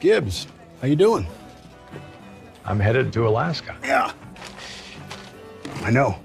Gibbs, how you doing? I'm headed to Alaska. Yeah. I know.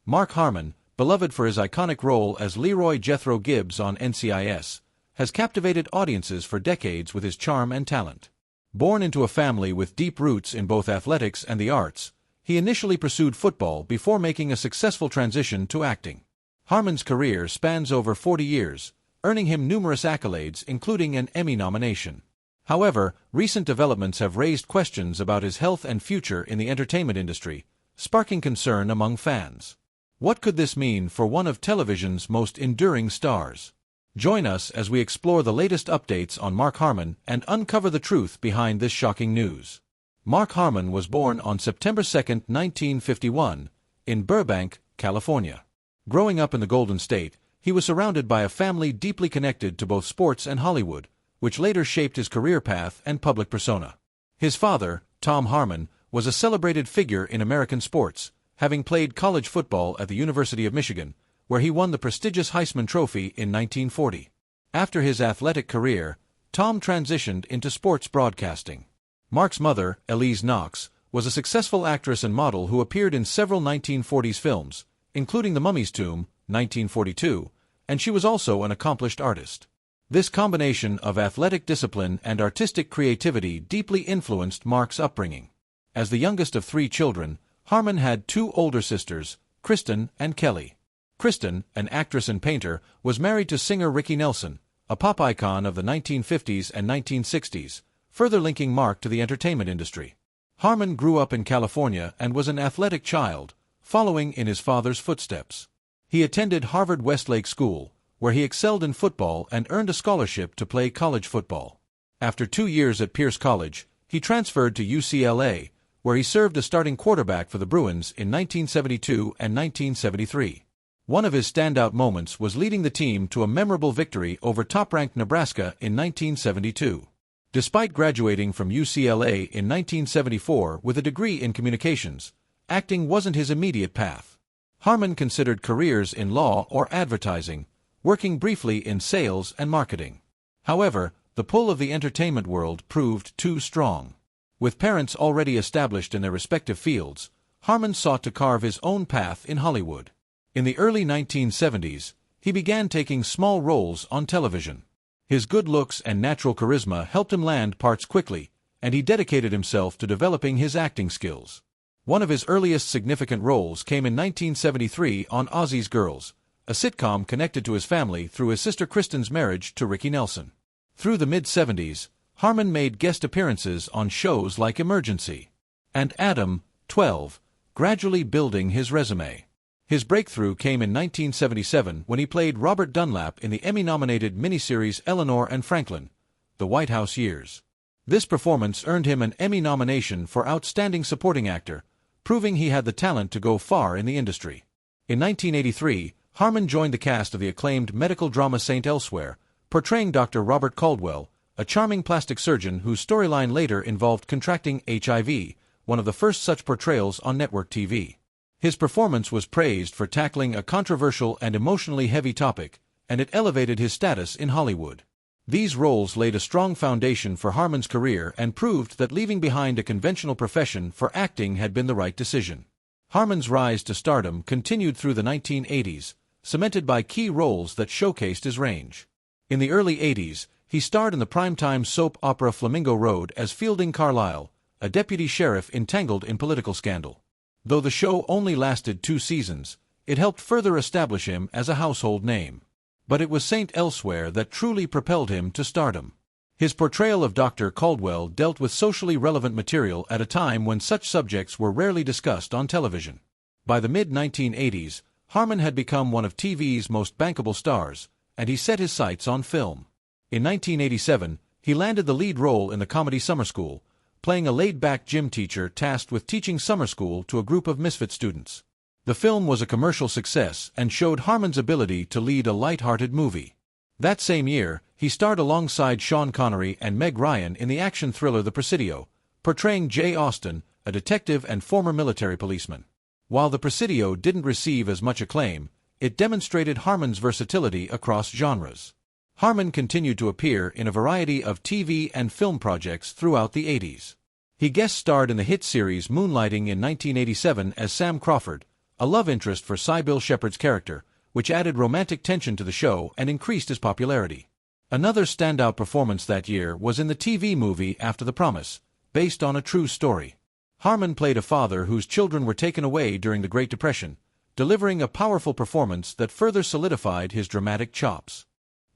Mark Harmon, beloved for his iconic role as Leroy Jethro Gibbs on NCIS, has captivated audiences for decades with his charm and talent. Born into a family with deep roots in both athletics and the arts, he initially pursued football before making a successful transition to acting. Harmon's career spans over 40 years, earning him numerous accolades including an Emmy nomination. However, recent developments have raised questions about his health and future in the entertainment industry, sparking concern among fans. What could this mean for one of television's most enduring stars? Join us as we explore the latest updates on Mark Harmon and uncover the truth behind this shocking news. Mark Harmon was born on September 2, 1951, in Burbank, California. Growing up in the Golden State, he was surrounded by a family deeply connected to both sports and Hollywood, which later shaped his career path and public persona. His father, Tom Harmon, was a celebrated figure in American sports, having played college football at the University of Michigan, where he won the prestigious Heisman Trophy in 1940. After his athletic career, Tom transitioned into sports broadcasting. Mark's mother, Elise Knox, was a successful actress and model who appeared in several 1940s films, including The Mummy's Tomb, 1942, and she was also an accomplished artist. This combination of athletic discipline and artistic creativity deeply influenced Mark's upbringing. As the youngest of 3 children, Harmon had 2 older sisters, Kristen and Kelly. Kristen, an actress and painter, was married to singer Ricky Nelson, a pop icon of the 1950s and 1960s, further linking Mark to the entertainment industry. Harmon grew up in California and was an athletic child, following in his father's footsteps. He attended Harvard Westlake School, where he excelled in football and earned a scholarship to play college football. After 2 years at Pierce College, he transferred to UCLA, where he served as starting quarterback for the Bruins in 1972 and 1973. One of his standout moments was leading the team to a memorable victory over top-ranked Nebraska in 1972. Despite graduating from UCLA in 1974 with a degree in communications, acting wasn't his immediate path. Harmon considered careers in law or advertising, working briefly in sales and marketing. However, the pull of the entertainment world proved too strong. With parents already established in their respective fields, Harmon sought to carve his own path in Hollywood. In the early 1970s, he began taking small roles on television. His good looks and natural charisma helped him land parts quickly, and he dedicated himself to developing his acting skills. One of his earliest significant roles came in 1973 on Ozzy's Girls, a sitcom connected to his family through his sister Kristen's marriage to Ricky Nelson. Through the mid-70s, Harmon made guest appearances on shows like Emergency and Adam, 12, gradually building his resume. His breakthrough came in 1977 when he played Robert Dunlap in the Emmy-nominated miniseries Eleanor and Franklin, The White House Years. This performance earned him an Emmy nomination for Outstanding Supporting Actor, proving he had the talent to go far in the industry. In 1983, Harmon joined the cast of the acclaimed medical drama St. Elsewhere, portraying Dr. Robert Caldwell, a charming plastic surgeon whose storyline later involved contracting HIV, one of the first such portrayals on network TV. His performance was praised for tackling a controversial and emotionally heavy topic, and it elevated his status in Hollywood. These roles laid a strong foundation for Harmon's career and proved that leaving behind a conventional profession for acting had been the right decision. Harmon's rise to stardom continued through the 1980s, cemented by key roles that showcased his range. In the early 80s, he starred in the primetime soap opera Flamingo Road as Fielding Carlisle, a deputy sheriff entangled in political scandal. Though the show only lasted 2 seasons, it helped further establish him as a household name. But it was St. Elsewhere that truly propelled him to stardom. His portrayal of Dr. Caldwell dealt with socially relevant material at a time when such subjects were rarely discussed on television. By the mid-1980s, Harmon had become one of TV's most bankable stars, and he set his sights on film. In 1987, he landed the lead role in the comedy Summer School, playing a laid-back gym teacher tasked with teaching summer school to a group of misfit students. The film was a commercial success and showed Harmon's ability to lead a light-hearted movie. That same year, he starred alongside Sean Connery and Meg Ryan in the action thriller The Presidio, portraying Jay Austen, a detective and former military policeman. While The Presidio didn't receive as much acclaim, it demonstrated Harmon's versatility across genres. Harmon continued to appear in a variety of TV and film projects throughout the 80s. He guest starred in the hit series Moonlighting in 1987 as Sam Crawford, a love interest for Sybil Shepherd's character, which added romantic tension to the show and increased his popularity. Another standout performance that year was in the TV movie After the Promise, based on a true story. Harmon played a father whose children were taken away during the Great Depression, delivering a powerful performance that further solidified his dramatic chops.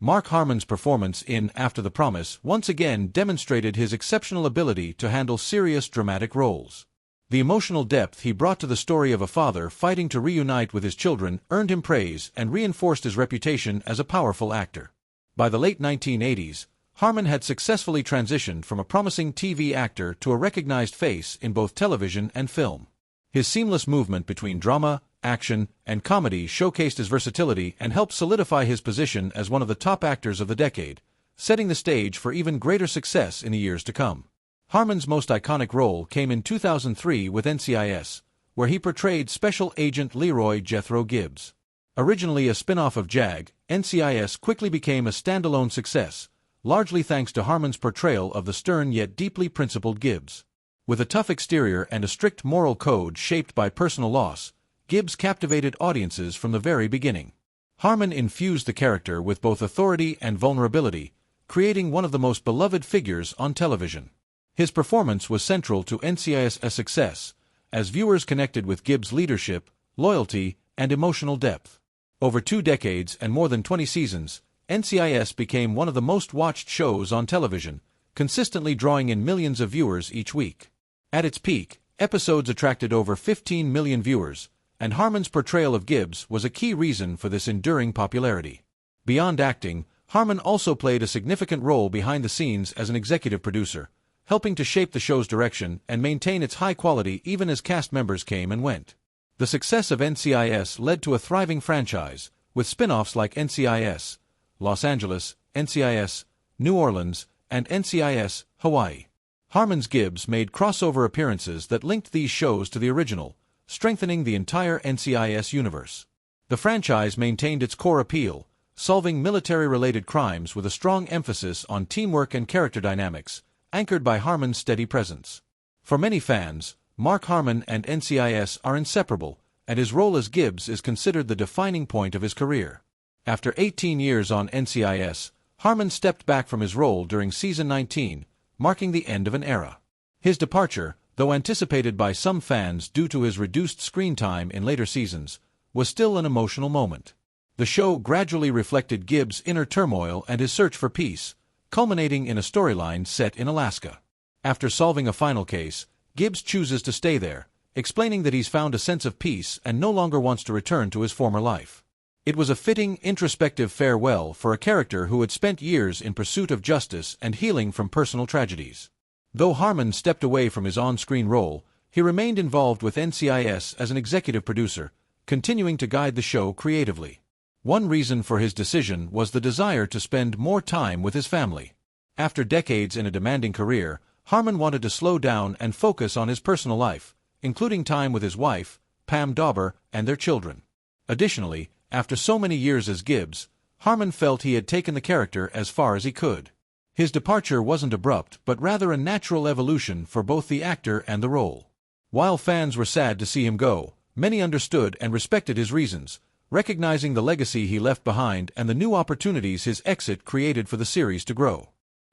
Mark Harmon's performance in After the Promise once again demonstrated his exceptional ability to handle serious dramatic roles. The emotional depth he brought to the story of a father fighting to reunite with his children earned him praise and reinforced his reputation as a powerful actor. By the late 1980s, Harmon had successfully transitioned from a promising TV actor to a recognized face in both television and film. His seamless movement between drama, action, and comedy showcased his versatility and helped solidify his position as one of the top actors of the decade, setting the stage for even greater success in the years to come. Harmon's most iconic role came in 2003 with NCIS, where he portrayed Special Agent Leroy Jethro Gibbs. Originally a spin-off of JAG, NCIS quickly became a standalone success, largely thanks to Harmon's portrayal of the stern yet deeply principled Gibbs. With a tough exterior and a strict moral code shaped by personal loss, Gibbs captivated audiences from the very beginning. Harmon infused the character with both authority and vulnerability, creating one of the most beloved figures on television. His performance was central to NCIS's success, as viewers connected with Gibbs' leadership, loyalty, and emotional depth. Over 2 decades and more than 20 seasons, NCIS became one of the most watched shows on television, consistently drawing in millions of viewers each week. At its peak, episodes attracted over 15 million viewers, and Harmon's portrayal of Gibbs was a key reason for this enduring popularity. Beyond acting, Harmon also played a significant role behind the scenes as an executive producer, helping to shape the show's direction and maintain its high quality even as cast members came and went. The success of NCIS led to a thriving franchise, with spin-offs like NCIS Los Angeles, NCIS New Orleans, and NCIS Hawaii. Harmon's Gibbs made crossover appearances that linked these shows to the original, strengthening the entire NCIS universe. The franchise maintained its core appeal, solving military-related crimes with a strong emphasis on teamwork and character dynamics, anchored by Harmon's steady presence. For many fans, Mark Harmon and NCIS are inseparable, and his role as Gibbs is considered the defining point of his career. After 18 years on NCIS, Harmon stepped back from his role during season 19, marking the end of an era. His departure, though anticipated by some fans due to his reduced screen time in later seasons, was still an emotional moment. The show gradually reflected Gibbs' inner turmoil and his search for peace, culminating in a storyline set in Alaska. After solving a final case, Gibbs chooses to stay there, explaining that he's found a sense of peace and no longer wants to return to his former life. It was a fitting, introspective farewell for a character who had spent years in pursuit of justice and healing from personal tragedies. Though Harmon stepped away from his on-screen role, he remained involved with NCIS as an executive producer, continuing to guide the show creatively. One reason for his decision was the desire to spend more time with his family. After decades in a demanding career, Harmon wanted to slow down and focus on his personal life, including time with his wife, Pam Dauber, and their children. Additionally, after so many years as Gibbs, Harmon felt he had taken the character as far as he could. His departure wasn't abrupt, but rather a natural evolution for both the actor and the role. While fans were sad to see him go, many understood and respected his reasons, recognizing the legacy he left behind and the new opportunities his exit created for the series to grow.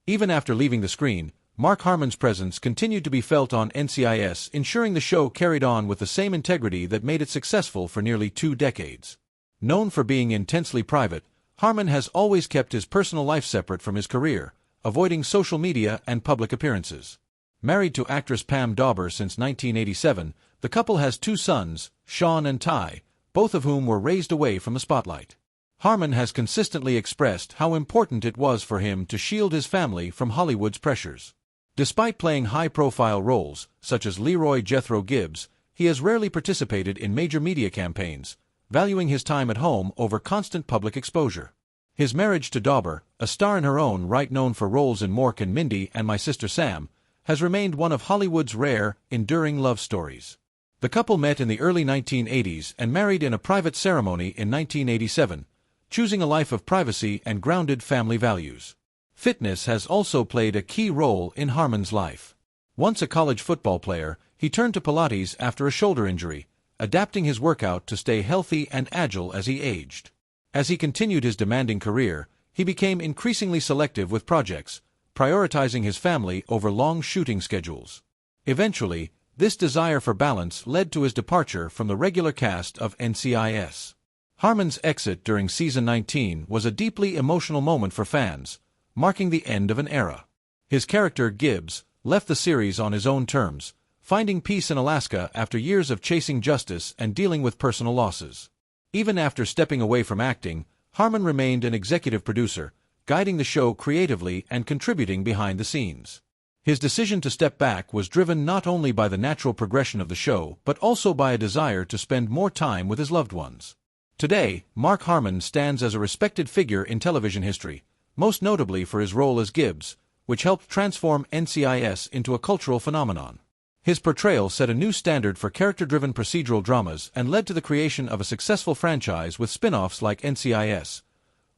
Even after leaving the screen, Mark Harmon's presence continued to be felt on NCIS, ensuring the show carried on with the same integrity that made it successful for nearly 2 decades. Known for being intensely private, Harmon has always kept his personal life separate from his career, avoiding social media and public appearances. Married to actress Pam Dauber since 1987, the couple has 2 sons, Sean and Ty, both of whom were raised away from the spotlight. Harmon has consistently expressed how important it was for him to shield his family from Hollywood's pressures. Despite playing high-profile roles, such as Leroy Jethro Gibbs, he has rarely participated in major media campaigns, valuing his time at home over constant public exposure. His marriage to Dauber, a star in her own right known for roles in Mork and Mindy and My Sister Sam, has remained one of Hollywood's rare, enduring love stories. The couple met in the early 1980s and married in a private ceremony in 1987, choosing a life of privacy and grounded family values. Fitness has also played a key role in Harmon's life. Once a college football player, he turned to Pilates after a shoulder injury, adapting his workout to stay healthy and agile as he aged. As he continued his demanding career, he became increasingly selective with projects, prioritizing his family over long shooting schedules. Eventually, this desire for balance led to his departure from the regular cast of NCIS. Harmon's exit during season 19 was a deeply emotional moment for fans, marking the end of an era. His character, Gibbs, left the series on his own terms, finding peace in Alaska after years of chasing justice and dealing with personal losses. Even after stepping away from acting, Harmon remained an executive producer, guiding the show creatively and contributing behind the scenes. His decision to step back was driven not only by the natural progression of the show but also by a desire to spend more time with his loved ones. Today, Mark Harmon stands as a respected figure in television history, most notably for his role as Gibbs, which helped transform NCIS into a cultural phenomenon. His portrayal set a new standard for character-driven procedural dramas and led to the creation of a successful franchise with spin-offs like NCIS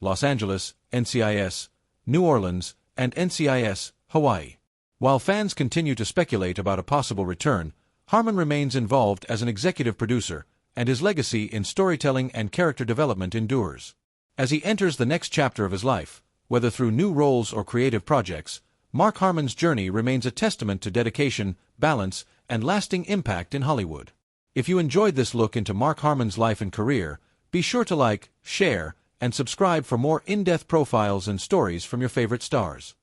Los Angeles, NCIS New Orleans, and NCIS Hawaii. While fans continue to speculate about a possible return, Harmon remains involved as an executive producer, and his legacy in storytelling and character development endures. As he enters the next chapter of his life, whether through new roles or creative projects, Mark Harmon's journey remains a testament to dedication, balance, and lasting impact in Hollywood. If you enjoyed this look into Mark Harmon's life and career, be sure to like, share, and subscribe for more in-depth profiles and stories from your favorite stars.